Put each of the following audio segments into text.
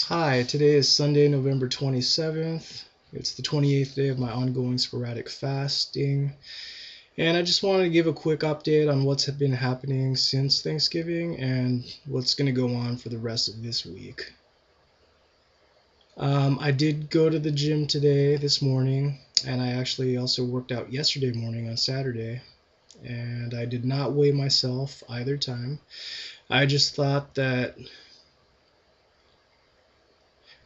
Hi, today is Sunday, November 27th. It's the 28th day of my ongoing sporadic fasting. And I just wanted to give a quick update on what's been happening since Thanksgiving and what's going to go on for the rest of this week. I did go to the gym today, this morning, and I actually also worked out yesterday morning on Saturday. And I did not weigh myself either time. I just thought that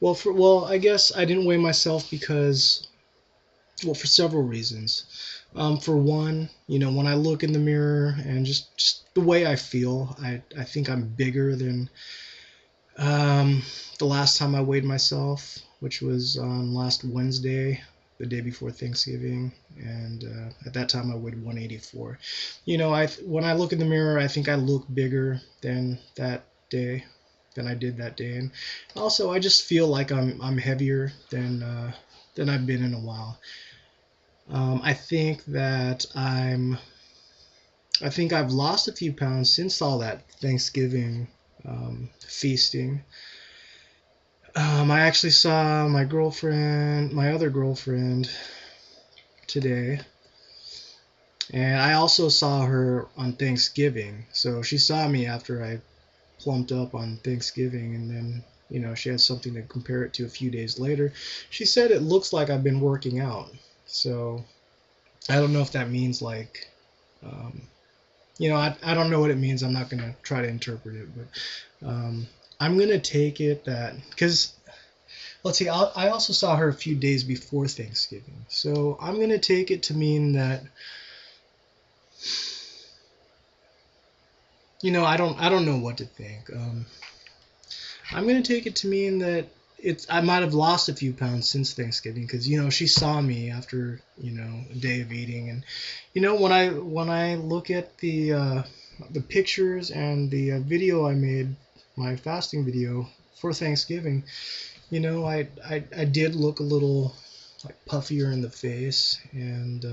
I guess I didn't weigh myself because, for several reasons. For one, when I look in the mirror and just the way I feel, I think I'm bigger than the last time I weighed myself, which was on last Wednesday, the day before Thanksgiving, and at that time I weighed 184. When I look in the mirror, I think I look bigger than that day, than I did that day, and also I just feel like I'm heavier than I've been in a while. I think that I think I've lost a few pounds since all that Thanksgiving feasting. I actually saw my other girlfriend today, and I also saw her on Thanksgiving. So she saw me after I plumped up on Thanksgiving, and then she had something to compare it to a few days later. She said it looks like I've been working out. So I don't know if that means like, um, I don't know what it means. I'm not going to try to interpret it, but I'm going to take it that, because let's see, I also saw her a few days before Thanksgiving. So I'm going to take it to mean that, I don't know what to think. I'm going to take it to mean that I might have lost a few pounds since Thanksgiving because she saw me after a day of eating, and when I look at the pictures and the video I made, my fasting video for Thanksgiving, I did look a little like puffier in the face, and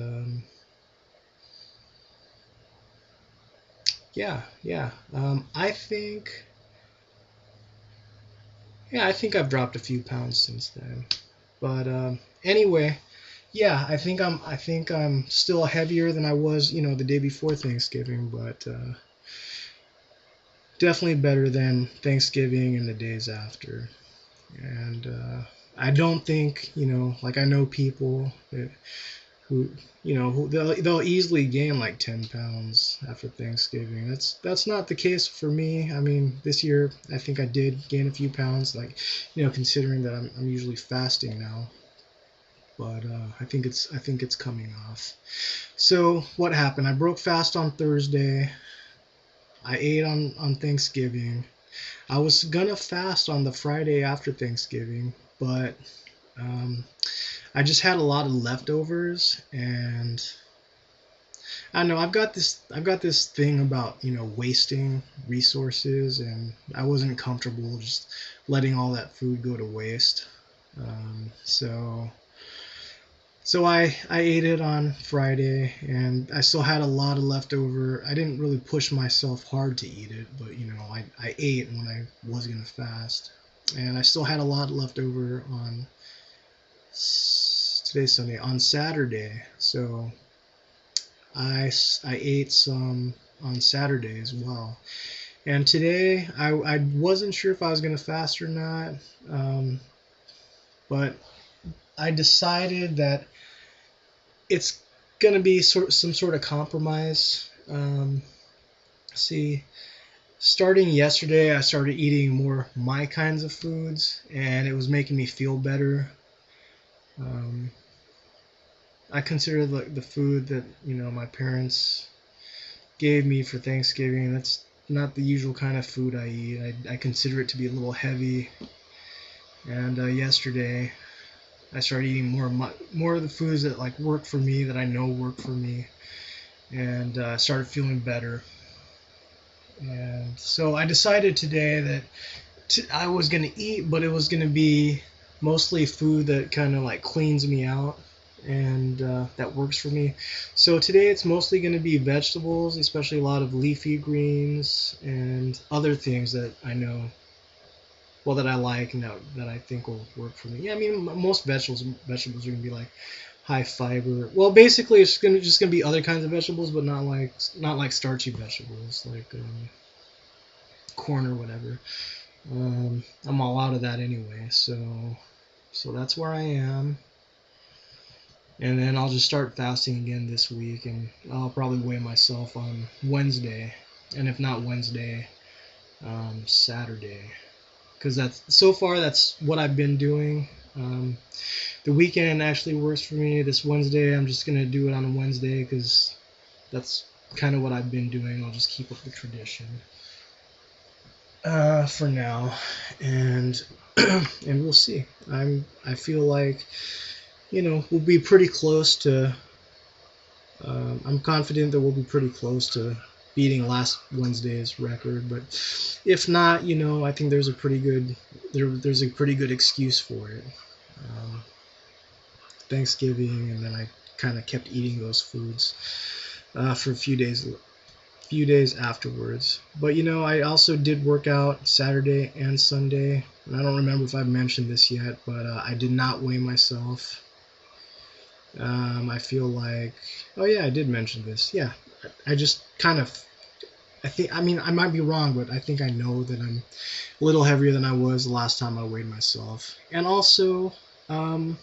yeah. I think I've dropped a few pounds since then. But anyway, yeah, I think I'm still heavier than I was, the day before Thanksgiving, but definitely better than Thanksgiving and the days after. And I don't think, like I know people who they'll easily gain like 10 pounds after Thanksgiving. That's not the case for me. I mean, this year I think I did gain a few pounds, like considering that I'm usually fasting now. But I think it's coming off. So what happened? I broke fast on Thursday. I ate on Thanksgiving. I was gonna fast on the Friday after Thanksgiving, but um, I just had a lot of leftovers, and I don't know. I've got this thing about wasting resources, and I wasn't comfortable just letting all that food go to waste. So I ate it on Friday, and I still had a lot of leftover. I didn't really push myself hard to eat it, but I ate when I was gonna fast, and I still had a lot left over on today's Sunday, on Saturday. So I ate some on Saturday as well. And today I wasn't sure if I was gonna fast or not, um, but I decided that it's gonna be some sort of compromise. See, starting yesterday, I started eating more my kinds of foods, and it was making me feel better. Um, I consider the food that my parents gave me for Thanksgiving. That's not the usual kind of food I eat. I consider it to be a little heavy. And yesterday, I started eating more of the foods that like work for me, that I know work for me, and started feeling better. And so I decided today that I was gonna eat, but it was gonna be mostly food that kind of like cleans me out, and that works for me. So today it's mostly going to be vegetables, especially a lot of leafy greens and other things that I know well, that I like and that I think will work for me. Yeah, I mean, most vegetables are gonna be like high fiber. Well, basically, it's just gonna be other kinds of vegetables, but not like starchy vegetables like corn or whatever. I'm all out of that anyway, so that's where I am. And then I'll just start fasting again this week, and I'll probably weigh myself on Wednesday, and if not Wednesday, Saturday, because that's what I've been doing. The weekend actually works for me. This Wednesday, I'm just gonna do it on a Wednesday because that's kind of what I've been doing. I'll just keep up the tradition for now, and and we'll see. I feel like we'll be pretty close to. I'm confident that we'll be pretty close to beating last Wednesday's record, but if not, I think there's a pretty good excuse for it. Um, Thanksgiving, and then I kind of kept eating those foods for a few days afterwards. But I also did work out Saturday and Sunday, and I don't remember if I've mentioned this yet, but I did not weigh myself. I feel like, oh yeah, I did mention this. Yeah, I just kind of, I mean, I might be wrong, but I think I know that I'm a little heavier than I was the last time I weighed myself. And also, I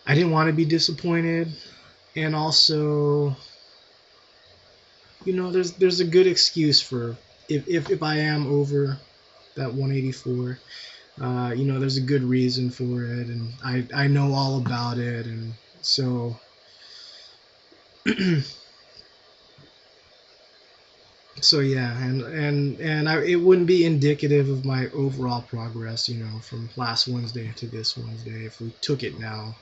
didn't want to be disappointed. And also, there's a good excuse for if I am over that 184. There's a good reason for it, and I know all about it, and so so yeah, it wouldn't be indicative of my overall progress, from last Wednesday to this Wednesday if we took it now,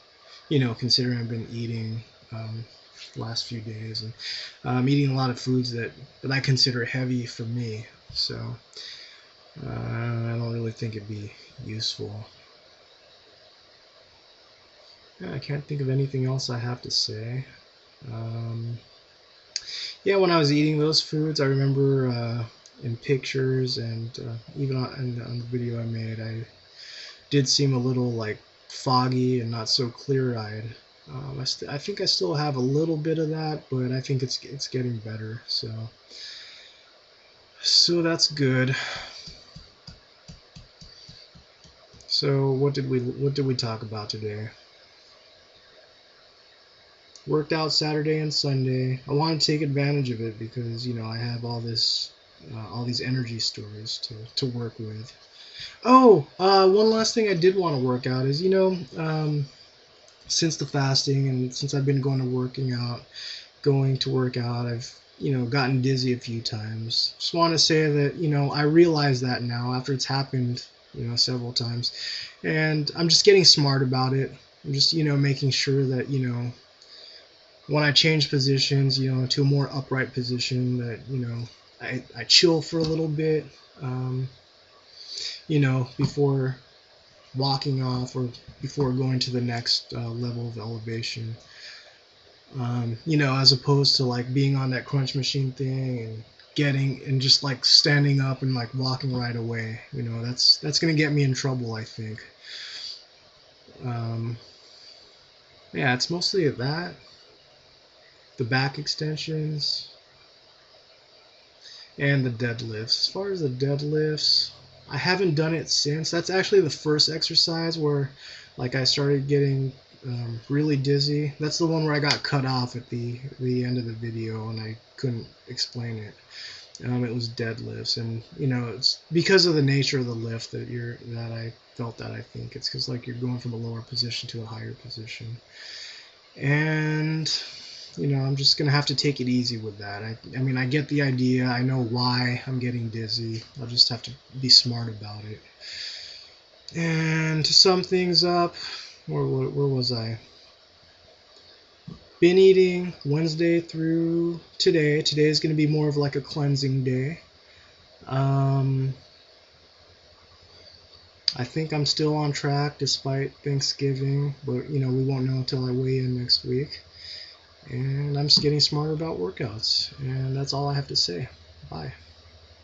considering I've been eating last few days, and I'm eating a lot of foods that I consider heavy for me, so I don't really think it'd be useful. Yeah, I can't think of anything else I have to say. Yeah, when I was eating those foods, I remember in pictures and even on the video I made, I did seem a little like foggy and not so clear-eyed. I think I still have a little bit of that, but I think it's getting better. So that's good. So what did we talk about today? Worked out Saturday and Sunday. I want to take advantage of it because I have all these energy stores to work with. Oh, one last thing I did want to work out is since the fasting and since I've been going to work out, I've gotten dizzy a few times. Just want to say that I realize that now after it's happened several times, and I'm just getting smart about it. I'm just making sure that when I change positions, to a more upright position, that I chill for a little bit, before walking off or before going to the next level of elevation. As opposed to like being on that crunch machine thing and just like standing up and like walking right away. That's gonna get me in trouble, I think. Yeah, it's mostly that. The back extensions, and the deadlifts. As far as the deadlifts, I haven't done it since. That's actually the first exercise where like I started getting really dizzy. That's the one where I got cut off at the end of the video and I couldn't explain it. It was deadlifts, and it's because of the nature of the lift that I felt that. I think it's because like you're going from a lower position to a higher position, and I'm just gonna have to take it easy with that. I mean, I get the idea. I know why I'm getting dizzy. I'll just have to be smart about it. And to sum things up, where was I? Been eating Wednesday through today. Today is gonna be more of like a cleansing day. I think I'm still on track despite Thanksgiving, but we won't know until I weigh in next week. And I'm just getting smarter about workouts. And that's all I have to say. Bye.